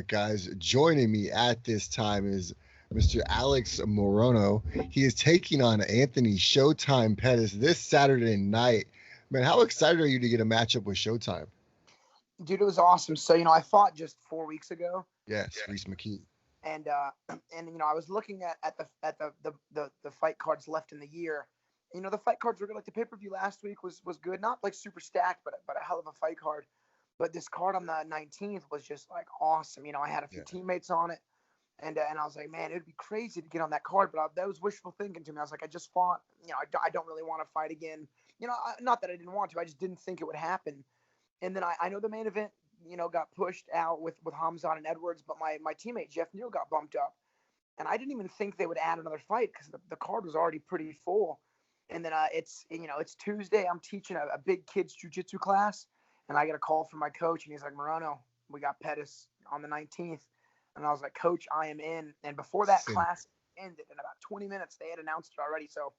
right, guys. Joining me at this time is Mr. Alex Morono. He is taking on Anthony Showtime Pettis this Saturday night. Man, how excited are you to get a matchup with Showtime? Dude, it was awesome. So, I fought just 4 weeks ago, Yes, Reese McKee. and I was looking at the fight cards left in the year. The fight cards were good. Like the pay-per-view last week was good, not like super stacked, but a hell of a fight card. But this card on the 19th was just like awesome. I had a few Yeah. teammates on it, and I was like, man, it'd be crazy to get on that card. But that was wishful thinking to me. I was like, I just fought. I don't really want to fight again. Not that I didn't want to. I just didn't think it would happen. And then I know the main event, got pushed out with Hamzat and Edwards, but my teammate Jeff Neal got bumped up. And I didn't even think they would add another fight because the card was already pretty full. And then it's Tuesday. I'm teaching a big kids jiu-jitsu class, and I get a call from my coach, and he's like, Morono, we got Pettis on the 19th. And I was like, Coach, I am in. And before that Same. class ended, in about 20 minutes, they had announced it already. So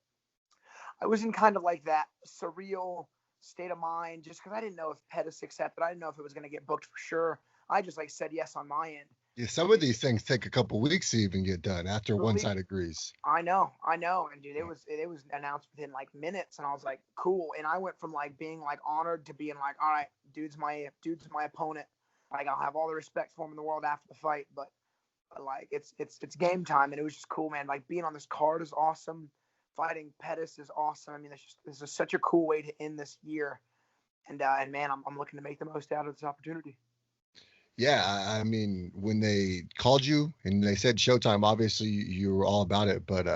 I was in kind of like that surreal state of mind just because I didn't know if Pettis accepted. I didn't know if it was going to get booked for sure. I just said yes on my end. Yeah, some of these things take a couple weeks to even get done after one Believe side agrees. I know, and dude, it was announced within like minutes, and I was like, cool. And I went from like being like honored to being like, all right, dude's my opponent. Like I'll have all the respect for him in the world after the fight, but like it's game time, and it was just cool, man. Like being on this card is awesome. Fighting Pettis is awesome. I mean, this is such a cool way to end this year, and man, I'm looking to make the most out of this opportunity. Yeah, I mean, when they called you and they said Showtime, obviously you were all about it. But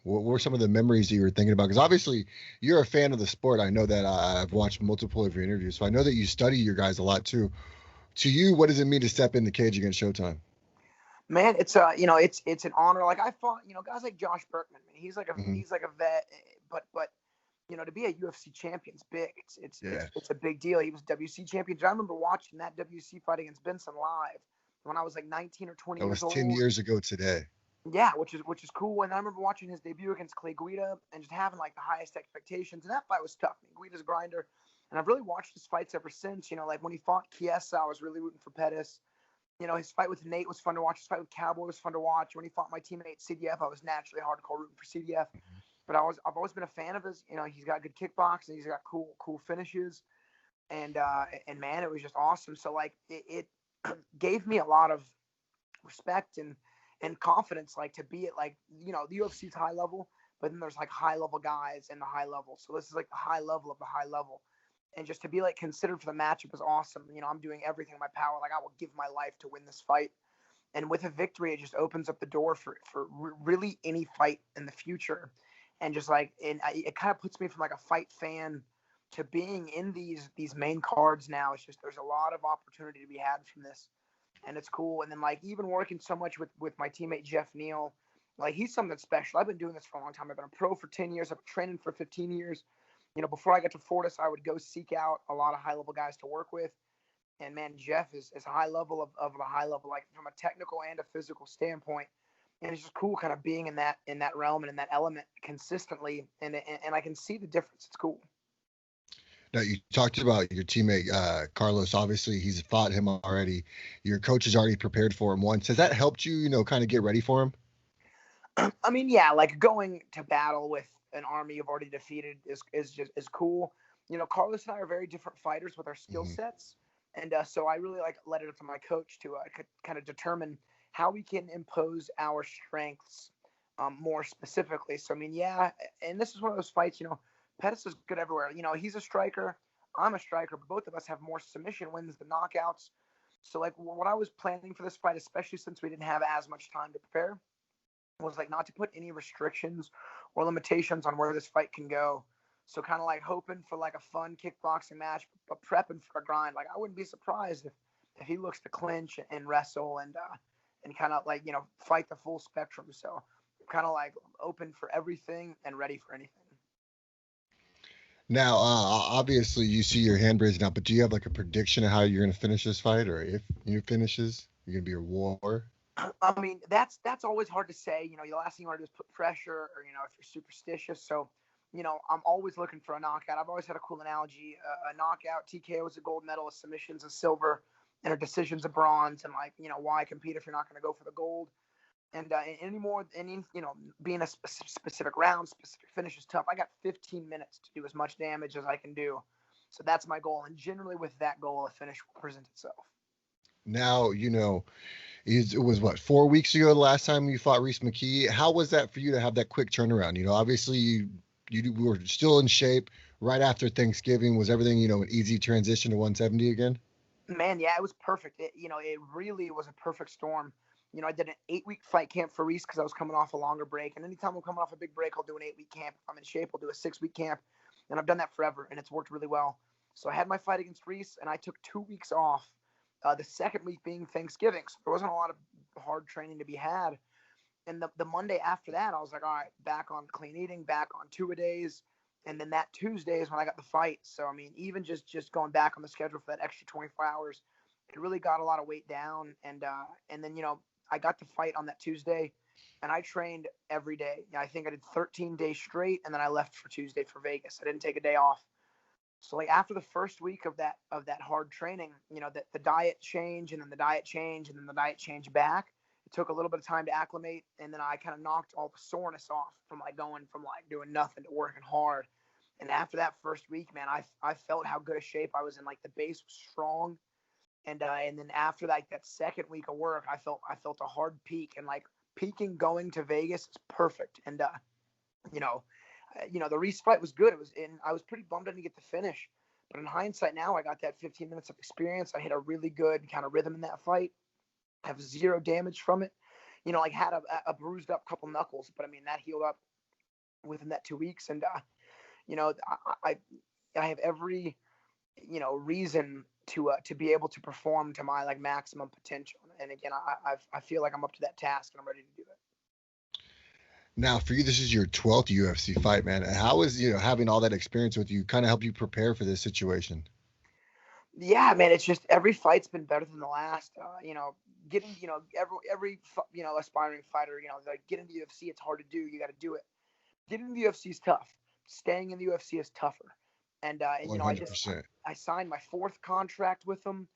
what were some of the memories that you were thinking about? Because obviously you're a fan of the sport. I know that I've watched multiple of your interviews, so I know that you study your guys a lot too. To you, what does it mean to step in the cage against Showtime? Man, it's an honor. Like I fought, guys like Josh Berkman. Man, he's like a Hmm. he's like a vet, but to be a UFC champion's big. Yeah, It's a big deal. He was WC champion. I remember watching that WC fight against Benson live when I was like 19 or 20 that years was 10 old. years ago today. Yeah, which is cool. And I remember watching his debut against Clay Guida and just having like the highest expectations. And that fight was tough. I mean, Guida's a grinder, and I've really watched his fights ever since. Like when he fought Chiesa, I was really rooting for Pettis. His fight with Nate was fun to watch. His fight with Cowboy was fun to watch. When he fought my teammate CDF, I was naturally hardcore rooting for CDF. But I've always been a fan of his. He's got good kickboxing. He's got cool finishes, and man, it was just awesome. So like it gave me a lot of respect and confidence, like to be at like the UFC's high level, but then there's like high level guys in the high level. So this is like the high level of the high level, and just to be like considered for the matchup is awesome. I'm doing everything in my power. Like I will give my life to win this fight, and with a victory, it just opens up the door for really any fight in the future, and just like it kind of puts me from like a fight fan to being in these main cards now. It's just there's a lot of opportunity to be had from this, and it's cool. And then like even working so much with my teammate Jeff Neal, like he's something special. I've been doing this for a long time. I've been a pro for 10 years. I've been training for 15 years. Before I got to Fortis, I would go seek out a lot of high level guys to work with. And man, Jeff is a high level of the high level, like from a technical and a physical standpoint. And it's just cool kind of being in that realm and in that element consistently. And I can see the difference. It's cool. Now you talked about your teammate Carlos. Obviously, he's fought him already. Your coach has already prepared for him once. Has that helped you, kind of get ready for him? I mean, yeah, like going to battle with an army you've already defeated is cool. Carlos and I are very different fighters with our skill Hmm. sets, and so I really like let it up to my coach to kind of determine how we can impose our strengths more specifically. So I mean, yeah, and this is one of those fights. Pettis is good everywhere. He's a striker. I'm a striker, but both of us have more submission wins than knockouts. So like what I was planning for this fight, especially since we didn't have as much time to prepare, was like not to put any restrictions or limitations on where this fight can go. So kind of like hoping for like a fun kickboxing match, but prepping for a grind. Like I wouldn't be surprised if he looks to clinch and wrestle and kind of like fight the full spectrum. So kind of like open for everything and ready for anything. Now, obviously, you see your hand raised now, but do you have like a prediction of how you're going to finish this fight, or if you finishes, you're going to be a war? I mean, that's always hard to say. The last thing you want to do is put pressure, or if you're superstitious. So, I'm always looking for a knockout. I've always had a cool analogy: a knockout, TKO is a gold medal, a submission's a silver. and are decisions of bronze, and like, why compete if you're not going to go for the gold? And being a specific round, specific finish is tough. I got 15 minutes to do as much damage as I can do. So that's my goal. And generally with that goal, a finish will present itself. Now, it was what, 4 weeks ago the last time you fought Reese McKee. How was that for you to have that quick turnaround? Obviously you were still in shape right after Thanksgiving. Was everything, an easy transition to 170 again? Man, yeah, it was perfect. It really was a perfect storm. I did an 8-week fight camp for Reese because I was coming off a longer break. And anytime I'm coming off a big break, I'll do an 8-week camp. If I'm in shape, I'll do a 6-week camp. And I've done that forever, and it's worked really well. So I had my fight against Reese, and I took 2 weeks off. The second week being Thanksgiving, so there wasn't a lot of hard training to be had. And the Monday after that, I was like, all right, back on clean eating, back on two-a-days. And then that Tuesday is when I got the fight. So, I mean, even just going back on the schedule for that extra 24 hours, it really got a lot of weight down. And then, I got the fight on that Tuesday, and I trained every day. I think I did 13 days straight, and then I left for Tuesday for Vegas. I didn't take a day off. So like after the first week of that hard training, the diet change, and then the diet change, and then the diet change back. It took a little bit of time to acclimate, and then I kind of knocked all the soreness off from like going from like doing nothing to working hard. And after that first week, man, I felt how good a shape I was in. Like the base was strong, and then after like that second week of work, I felt a hard peak, and like peaking going to Vegas is perfect. And you know, the Reese fight was good. I was pretty bummed I didn't get the finish, but in hindsight now, I got that 15 minutes of experience. I hit a really good kind of rhythm in that fight. I have zero damage from it. Like had a bruised up couple knuckles, but I mean that healed up within that 2 weeks. And I have every reason to be able to perform to my like maximum potential. And again, I feel like I'm up to that task, and I'm ready to do it. Now, for you, this is your 12th UFC fight, man. How is, having all that experience with you kind of help you prepare for this situation? Yeah, man, it's just every fight's been better than the last. Getting, every aspiring fighter, like getting to the UFC, it's hard to do. You got to do it. Getting to the UFC is tough. Staying in the UFC is tougher. And 100%. I signed my 4th contract with them.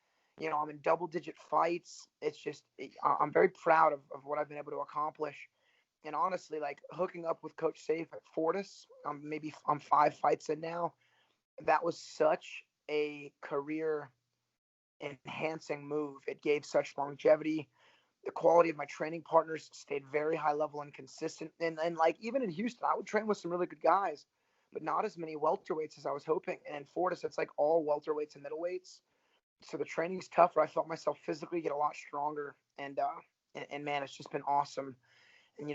I'm in double-digit fights. It's just I'm very proud of what I've been able to accomplish. And honestly, like hooking up with Coach Safe at Fortis, I'm 5 fights in now. That was such a career enhancing move. It gave such longevity. The quality of my training partners stayed very high level and consistent. And like even in Houston, I would train with some really good guys, but not as many welterweights as I was hoping. And in Fortis, it's like all welterweights and middleweights. So the training's tougher. I felt myself physically get a lot stronger. And man, it's just been awesome. And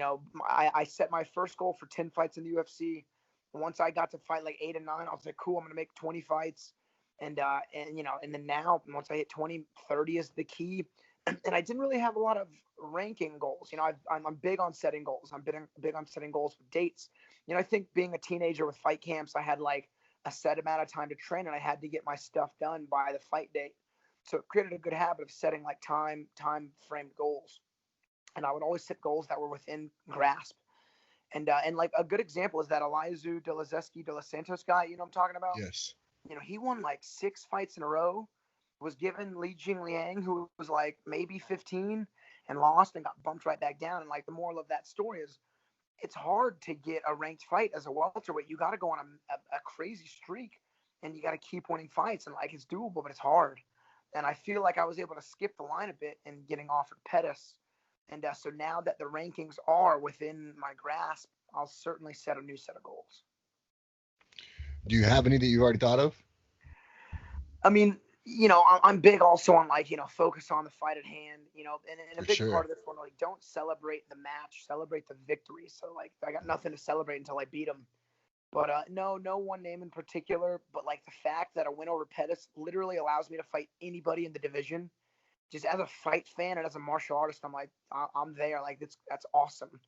I set my first goal for 10 fights in the UFC. And once I got to fight like 8 and 9, I was like, cool, I'm gonna make 20 fights. And then now once I hit 20, 30 is the key. And I didn't really have a lot of ranking goals. I'm big on setting goals. I'm big on setting goals with dates. I think being a teenager with fight camps, I had like a set amount of time to train, and I had to get my stuff done by the fight date. So it created a good habit of setting like time framed goals. And I would always set goals that were within grasp. And like a good example is that Elizu De Los Santos guy. You know what I'm talking about? Yes. He won like 6 fights in a row. Was given Li Jingliang, who was like maybe 15, and lost and got bumped right back down. And like the moral of that story is, it's hard to get a ranked fight as a welterweight. You got to go on a crazy streak, and you got to keep winning fights. And like it's doable, but it's hard. And I feel like I was able to skip the line a bit in getting offered Pettis. And so now that the rankings are within my grasp, I'll certainly set a new set of goals. Do you have any that you've already thought of? I mean, I'm big also on like, focus on the fight at hand, and a big part of this one, like don't celebrate the match, celebrate the victory. So like I got nothing to celebrate until I beat him. But no one name in particular, but like the fact that a win over Pettis literally allows me to fight anybody in the division. Just as a fight fan and as a martial artist, I'm like, I'm there. Like that's awesome.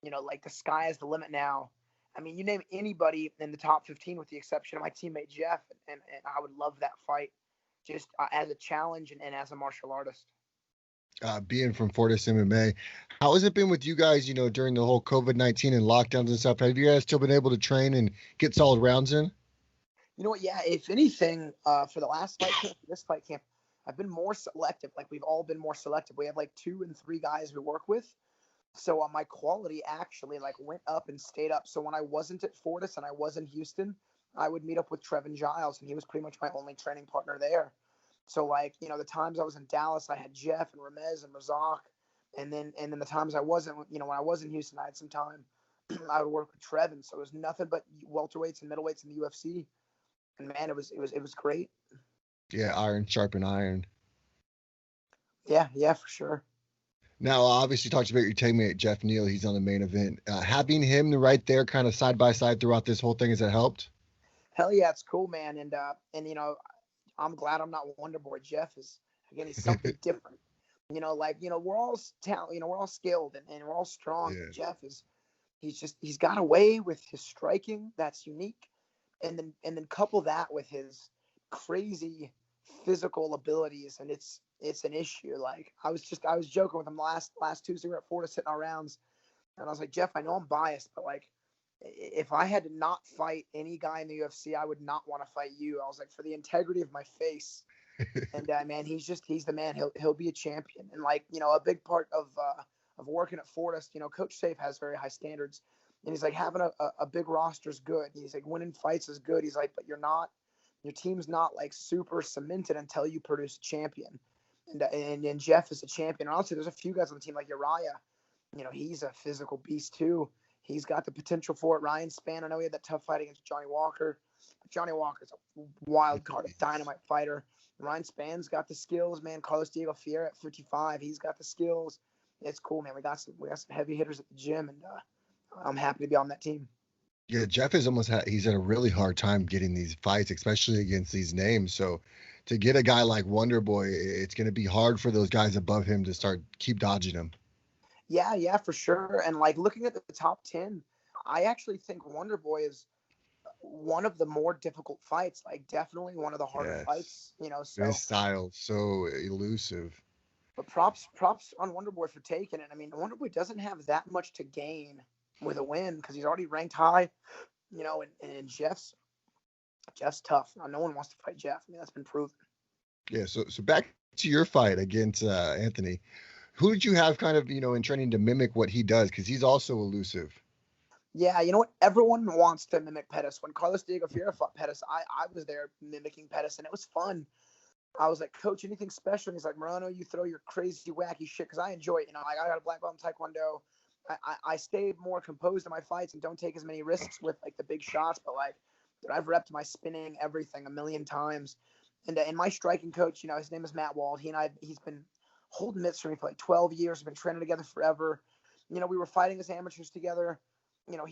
Like the sky is the limit now. I mean, you name anybody in the top 15 with the exception of my teammate Jeff, and I would love that fight just as a challenge and as a martial artist. Being from Fortis MMA, how has it been with you guys, during the whole COVID-19 and lockdowns and stuff? Have you guys still been able to train and get solid rounds in? You know what? Yeah, if anything, for the last fight camp, this fight camp, I've been more selective. Like we've all been more selective. We have like 2 and 3 guys we work with. So my quality actually like went up and stayed up. So when I wasn't at Fortis and I was in Houston, I would meet up with Trevin Giles, and he was pretty much my only training partner there. So like, the times I was in Dallas, I had Jeff and Ramez and Razak, and then the times I wasn't, when I was in Houston, I had some time. I would work with Trevin. So it was nothing but welterweights and middleweights in the UFC, and man, it was great. Yeah, iron sharpen iron. Yeah, for sure. Now, obviously, you talked about your teammate Jeff Neal. He's on the main event. Having him right there, kind of side by side throughout this whole thing, has that helped? Hell yeah, it's cool, man. And I'm glad I'm not Wonder Boy. Jeff is, again, he's something different. We're all talent, we're all skilled and we're all strong. Yeah. Jeff he's got a way with his striking that's unique, and then couple that with his crazy physical abilities, and it's an issue. Like I was joking with him last Tuesday. We were at Florida sitting our rounds, and I was like, Jeff, I know I'm biased, but like, if I had to not fight any guy in the UFC, I would not want to fight you. I was like, for the integrity of my face. And man, he's the man. He'll be a champion. And like, a big part of working at Fortis, Coach Safe has very high standards, and he's like, having a big roster is good. He's like, winning fights is good. He's like, but your team's not like super cemented until you produce a champion. And Jeff is a champion. And also, there's a few guys on the team like Uriah. He's a physical beast too. He's got the potential for it. Ryan Spann, I know he had that tough fight against Johnny Walker, but Johnny Walker's a wild card, a dynamite fighter. Ryan Spann's got the skills, man. Carlos Diego Fiera at 55, he's got the skills. It's cool, man. We got some heavy hitters at the gym, and I'm happy to be on that team. Yeah, Jeff is he's had a really hard time getting these fights, especially against these names. So to get a guy like Wonder Boy, it's going to be hard for those guys above him to keep dodging him. Yeah, for sure. And like looking at the top 10, I actually think Wonder Boy is one of the more difficult fights. Like definitely one of the harder fights. So his style so elusive. But props on Wonder Boy for taking it. I mean, Wonder Boy doesn't have that much to gain with a win because he's already ranked high. And Jeff's tough. No one wants to fight Jeff. I mean, that's been proven. Yeah. So back to your fight against Anthony. Who did you have kind of, in training to mimic what he does? Because he's also elusive. Yeah, you know what? Everyone wants to mimic Pettis. When Carlos Diego Fiera fought Pettis, I was there mimicking Pettis, and it was fun. I was like, Coach, anything special? And he's like, Morono, you throw your crazy, wacky shit, because I enjoy it. Like, I got a black belt in Taekwondo. I stay more composed in my fights and don't take as many risks with, like, the big shots. But, like, dude, I've repped my spinning, everything a million times. And my striking coach, his name is Matt Wald. He's been holding mitts for me for like 12 years. We've been training together forever. We were fighting as amateurs together.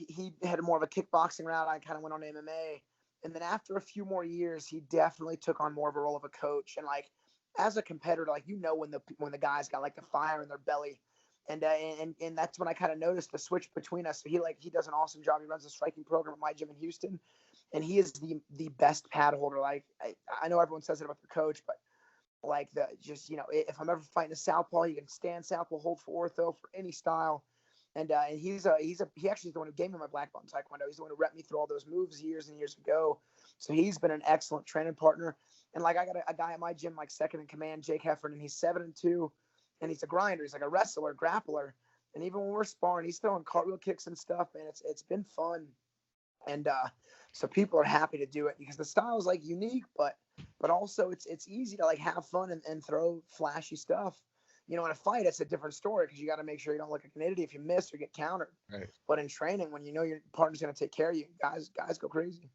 He had more of a kickboxing route. I kind of went on MMA. And then after a few more years, he definitely took on more of a role of a coach. And like, as a competitor, like, when the guys got like the fire in their belly, and that's when I kind of noticed the switch between us. So he does an awesome job. He runs a striking program at my gym in Houston, and he is the best pad holder. Like, I know everyone says it about the coach, but like if I'm ever fighting a southpaw, he can stand southpaw, hold for ortho for any style. And he actually is the one who gave me my black belt in Taekwondo. He's the one who repped me through all those moves years and years ago. So he's been an excellent training partner. And like, I got a guy at my gym, like second in command, Jake Heffernan. He's 7-2, and he's a grinder. He's like a wrestler, grappler. And even when we're sparring, he's throwing cartwheel kicks and stuff, and it's been fun. And so people are happy to do it because the style is like unique, but also it's easy to like have fun and throw flashy stuff. In a fight, it's a different story because you got to make sure you don't look like an idiot if you miss or get countered. Right. But in training, when your partner's going to take care of you, guys go crazy.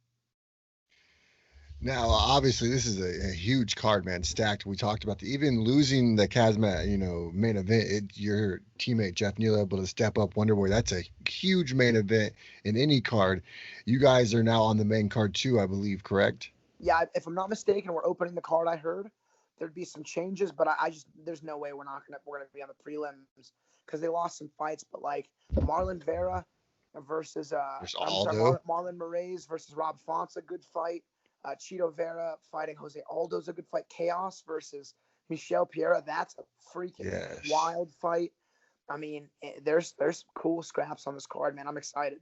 Now, obviously, this is a huge card, man, stacked. We talked about even losing the Kazmat, main event. Your teammate Jeff Neal able to step up, Wonder Boy. That's a huge main event in any card. You guys are now on the main card too, I believe, correct? Yeah, if I'm not mistaken, we're opening the card. I heard there'd be some changes, but there's no way we're gonna be on the prelims because they lost some fights. But like Marlon Vera versus Marlon Moraes versus Rob Font's a good fight. Cheeto Vera fighting Jose Aldo's a good fight. Chaos versus Michelle Piera, that's a freaking wild fight. I mean, there's cool scraps on this card, man. I'm excited.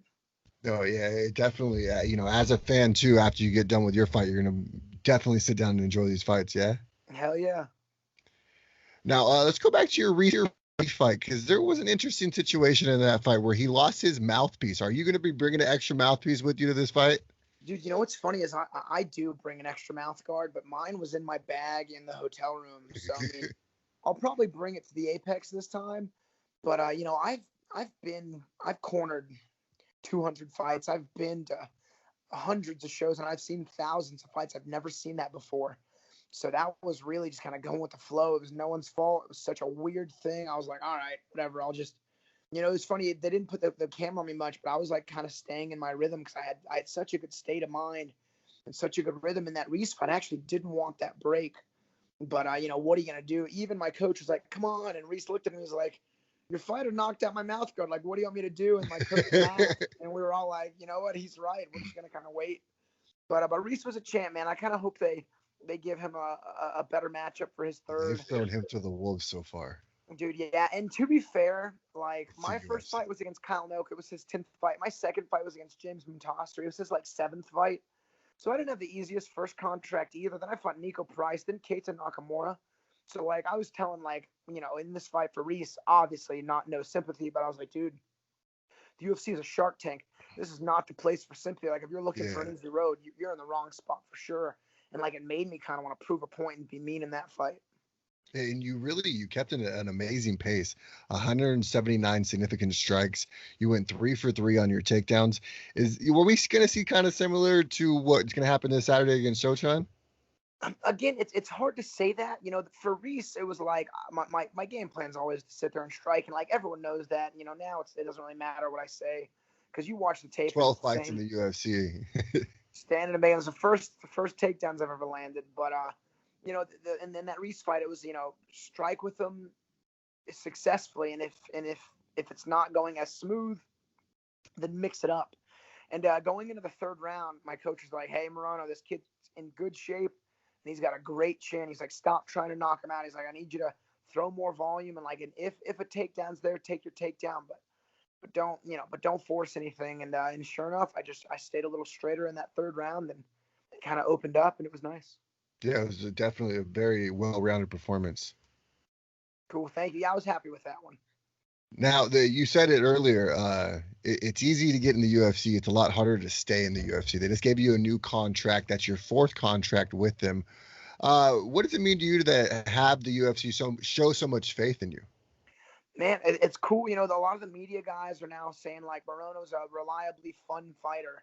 Oh yeah, it definitely. As a fan too, after you get done with your fight, you're gonna definitely sit down and enjoy these fights. Yeah. Hell yeah. Now, let's go back to your recent fight because there was an interesting situation in that fight where he lost his mouthpiece. Are you going to be bringing an extra mouthpiece with you to this fight? Dude, you know what's funny is I do bring an extra mouth guard, but mine was in my bag in the hotel room. So I mean, I'll probably bring it to the Apex this time. But you know, I've cornered 200 fights. I've been to hundreds of shows and I've seen thousands of fights. I've never seen that before. So that was really just kind of going with the flow. It was no one's fault. It was such a weird thing. I was like, all right, whatever. I'll just, you know, it was funny. They didn't put the camera on me much, but I was like kind of staying in my rhythm because I had such a good state of mind and such a good rhythm in that Reese fight. I actually didn't want that break. But, you know, what are you going to do? Even my coach was like, come on. And Reese looked at me and was like, your fighter knocked out my mouth guard. Like, what do you want me to do? And my coach laughed. And we were all like, you know what? He's right. We're just going to kind of wait. But Reese was a champ, man. I kind of hope they give him a better matchup for his They've third. thrown him to the wolves so far. Dude, yeah. And to be fair, like It's the my first UFC. fight was against Kyle Noak. It was his 10th fight. My second fight was against James Montastri. It was his like 7th fight. So I didn't have the easiest first contract either. Then I fought Nico Price, then Keita Nakamura. So like I was telling like, you know, in this fight for Reese, obviously not no sympathy, but I was like, dude, the UFC is a shark tank. This is not the place for sympathy. Like if you're looking for Yeah. an easy road, you're in the wrong spot for sure. And like it made me kind of want to prove a point and be mean in that fight. And you kept an amazing pace, 179 significant strikes. You went 3 for 3 on your takedowns. Were we going to see kind of similar to what's going to happen this Saturday against Showtime? Again, it's hard to say that. You know, for Reese, it was like my game plan is always to sit there and strike, and like everyone knows that. You know, now it doesn't really matter what I say because you watch the tape and it's 12 the fights in same. the UFC. Standing and it was the first takedowns I've ever landed. But you know, and then that Reese fight, it was, you know, strike with them successfully, and if it's not going as smooth, then mix it up. And going into the third round, my coach was like, "Hey, Morono, this kid's in good shape, and he's got a great chin. He's like, stop trying to knock him out. He's like, I need you to throw more volume, and like, and if a takedown's there, take your takedown, but don't force anything." And sure enough, I stayed a little straighter in that third round, and it kind of opened up, and it was nice. Yeah, it was definitely a very well-rounded performance. Cool, thank you. Yeah, I was happy with that one. Now, you said it earlier. It's easy to get in the UFC. It's a lot harder to stay in the UFC. They just gave you a new contract. That's your 4th contract with them. What does it mean to you to have the UFC show so much faith in you? Man, it's cool. You know, a lot of the media guys are now saying like Morono's a reliably fun fighter.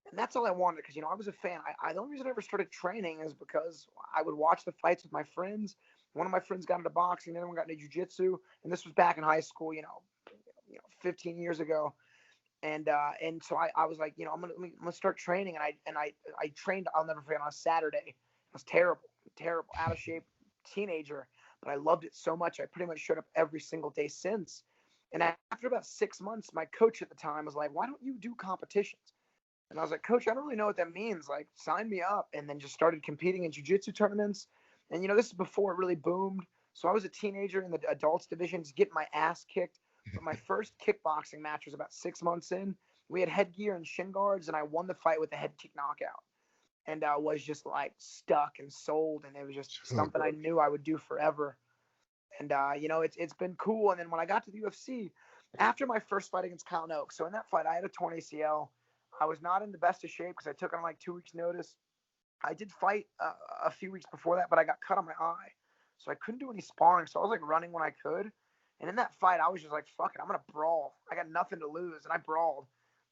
And that's all I wanted because, you know, I was a fan. The only reason I ever started training is because I would watch the fights with my friends. One of my friends got into boxing, the other one got into jiu-jitsu, and this was back in high school, 15 years ago. And so I was like, you know, I'm gonna start training, and I trained. I'll never forget, on a Saturday. I was terrible, out of shape teenager, but I loved it so much. I pretty much showed up every single day since. And after about 6 months, my coach at the time was like, "Why don't you do competitions?" And I was like, "Coach, I don't really know what that means. Like, sign me up." And then just started competing in jiu-jitsu tournaments. And, you know, this is before it really boomed. So I was a teenager in the adults division, just getting my ass kicked. But my first kickboxing match was about 6 months in. We had headgear and shin guards, and I won the fight with a head kick knockout. And I was just like stuck and sold. And it was just something I knew I would do forever. And, you know, it's been cool. And then when I got to the UFC, after my first fight against Kyle Noak, so in that fight, I had a torn ACL. I was not in the best of shape because I took on like 2 weeks' notice. I did fight a few weeks before that, but I got cut on my eye. So I couldn't do any sparring. So I was like running when I could. And in that fight, I was just like, fuck it, I'm going to brawl. I got nothing to lose. And I brawled.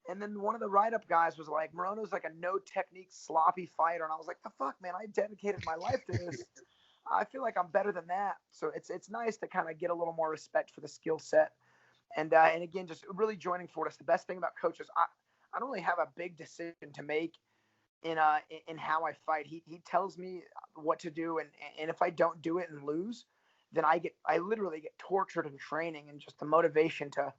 And then one of the write-up guys was like, Morono's like a no-technique, sloppy fighter. And I was like, the fuck, man, I dedicated my life to this. I feel like I'm better than that. So it's nice to kind of get a little more respect for the skill set. And again, just really joining Fortis. The best thing about coaches, I don't really have a big decision to make in how I fight. He tells me what to do, and if I don't do it and lose, then I literally get tortured in training, and just the motivation to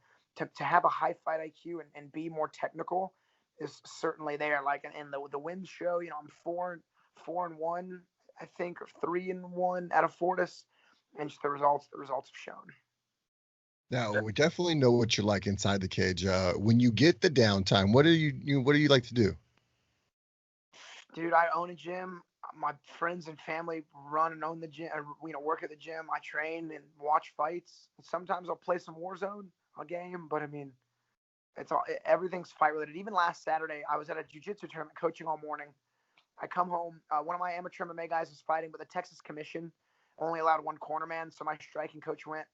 have a high fight IQ and be more technical is certainly there. Like, and the wins show, you know, I'm 4-1, I think, or 3-1 out of Fortis, and just the results have shown. Now, we definitely know what you're like inside the cage. When you get the downtime, what do you like to do? Dude, I own a gym. My friends and family run and own the gym, work at the gym. I train and watch fights. Sometimes I'll play some Warzone, a game, but I mean, everything's fight related. Even last Saturday, I was at a jiu-jitsu tournament coaching all morning. I come home. One of my amateur MMA guys is fighting, but the Texas Commission only allowed one cornerman, so my striking coach went.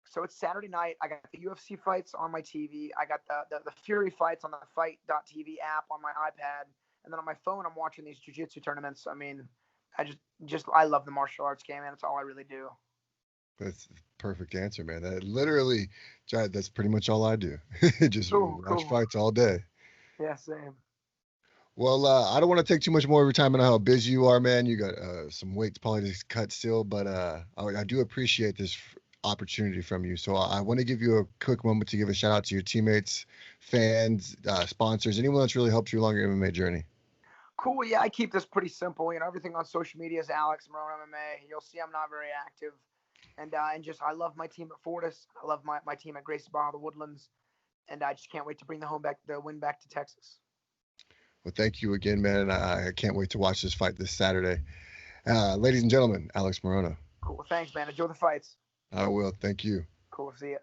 So it's Saturday night. I got the UFC fights on my TV. I got the Fury fights on the Fight.tv app on my iPad, and then on my phone, I'm watching these jiu-jitsu tournaments. I mean, I love the martial arts game, and it's all I really do. That's the perfect answer, man. That's pretty much all I do. Just watch fights all day. Yeah, same. Well, I don't want to take too much more of your time. I know how busy you are, man. You got some weight probably to cut still, but I do appreciate this opportunity from you. So I want to give you a quick moment to give a shout out to your teammates, fans, sponsors, anyone that's really helped you along your MMA journey. Cool. Yeah, I keep this pretty simple. Everything on social media is Alex Morono MMA. You'll see I'm not very active. And I love my team at Fortis. I love my team at Gracie Barra, the Woodlands. And I just can't wait to bring the win back to Texas. Well, thank you again, man. I can't wait to watch this fight this Saturday. Ladies and gentlemen, Alex Morono. Cool. Thanks, man. Enjoy the fights. I will. Thank you. Cool. See ya.